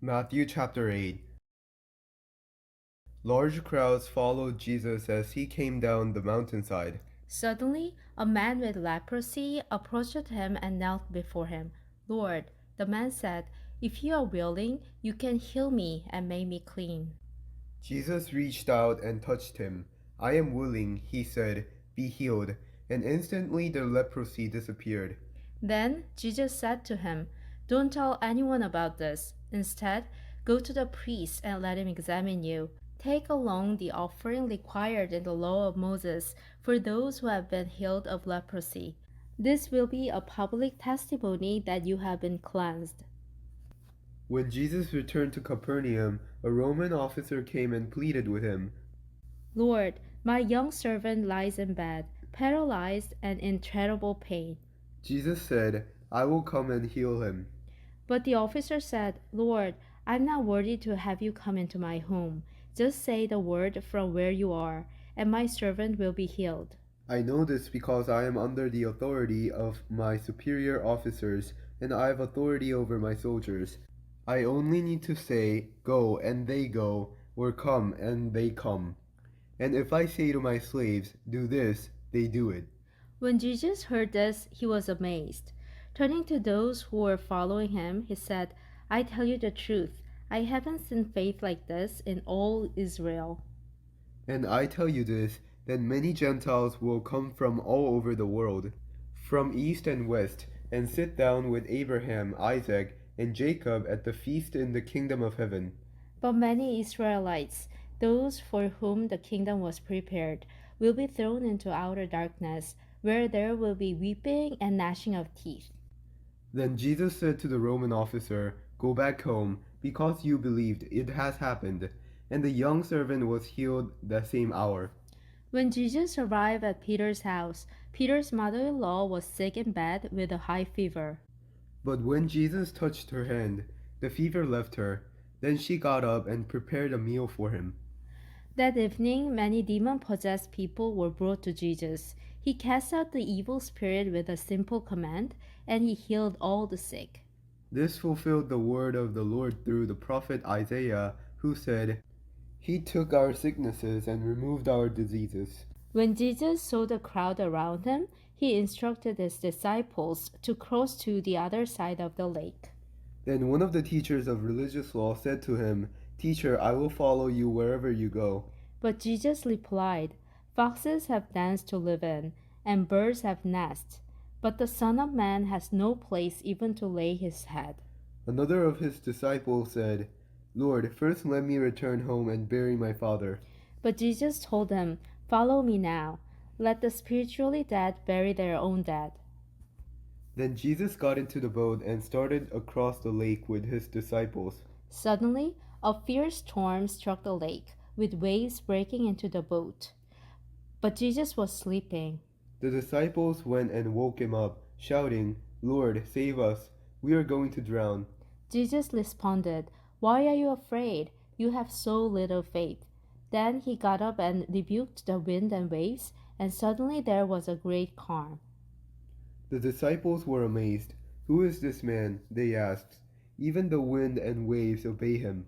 Matthew chapter 8. Large crowds followed Jesus as he came down the mountainside. Suddenly, a man with leprosy approached him and knelt before him. Lord, the man said, if you are willing, you can heal me and make me clean. Jesus reached out and touched him. I am willing, he said, be healed. And instantly the leprosy disappeared. Then Jesus said to him, don't tell anyone about this. Instead, go to the priest and let him examine you. Take along the offering required in the law of Moses for those who have been healed of leprosy. This will be a public testimony that you have been cleansed. When Jesus returned to Capernaum, a Roman officer came and pleaded with him. Lord, my young servant lies in bed, paralyzed and in terrible pain. Jesus said, I will come and heal him. But the officer said, Lord, I'm not worthy to have you come into my home. Just say the word from where you are, and my servant will be healed. I know this because I am under the authority of my superior officers, and I have authority over my soldiers. I only need to say, go, and they go, or come, and they come. And if I say to my slaves, do this, they do it. When Jesus heard this, he was amazed. Turning to those who were following him, he said, I tell you the truth, I haven't seen faith like this in all Israel. And I tell you this, that many Gentiles will come from all over the world, from east and west, and sit down with Abraham, Isaac, and Jacob at the feast in the kingdom of heaven. But many Israelites, those for whom the kingdom was prepared, will be thrown into outer darkness, where there will be weeping and gnashing of teeth. Then Jesus said to the Roman officer, go back home, because you believed it has happened. And the young servant was healed that same hour. When Jesus arrived at Peter's house, Peter's mother-in-law was sick in bed with a high fever. But when Jesus touched her hand, the fever left her. Then she got up and prepared a meal for him. That evening, many demon-possessed people were brought to Jesus. He cast out the evil spirit with a simple command, and he healed all the sick. This fulfilled the word of the Lord through the prophet Isaiah, who said, He took our sicknesses and removed our diseases. When Jesus saw the crowd around him, he instructed his disciples to cross to the other side of the lake. Then one of the teachers of religious law said to him, Teacher, I will follow you wherever you go. But Jesus replied, Foxes have dens to live in, and birds have nests, but the Son of Man has no place even to lay his head. Another of his disciples said, Lord, first let me return home and bury my father. But Jesus told him, Follow me now. Let the spiritually dead bury their own dead. Then Jesus got into the boat and started across the lake with his disciples. Suddenly, a fierce storm struck the lake, with waves breaking into the boat. But Jesus was sleeping. The disciples went and woke him up, shouting, Lord, save us, we are going to drown. Jesus responded, Why are you afraid? You have so little faith. Then he got up and rebuked the wind and waves, and suddenly there was a great calm. The disciples were amazed. Who is this man? They asked. Even the wind and waves obey him.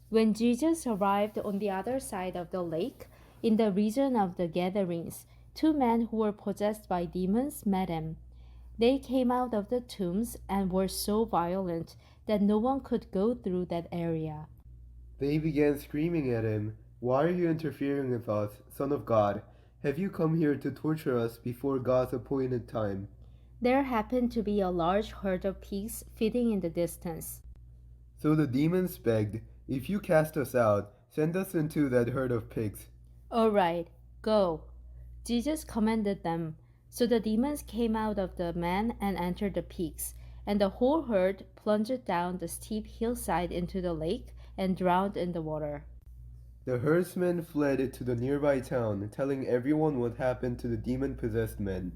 When Jesus arrived on the other side of the lake, in the region of the Gadarenes, two men who were possessed by demons met him. They came out of the tombs and were so violent that no one could go through that area. They began screaming at him, Why are you interfering with us, Son of God? Have you come here to torture us before God's appointed time? There happened to be a large herd of pigs feeding in the distance. So the demons begged, If you cast us out, send us into that herd of pigs. All right, go. Jesus commanded them. So the demons came out of the man and entered the pigs, and the whole herd plunged down the steep hillside into the lake and drowned in the water. The herdsmen fled to the nearby town, telling everyone what happened to the demon-possessed men.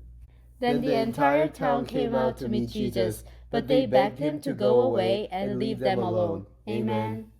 Then the entire town came out to meet Jesus, but they begged him to go away and leave them alone. Amen.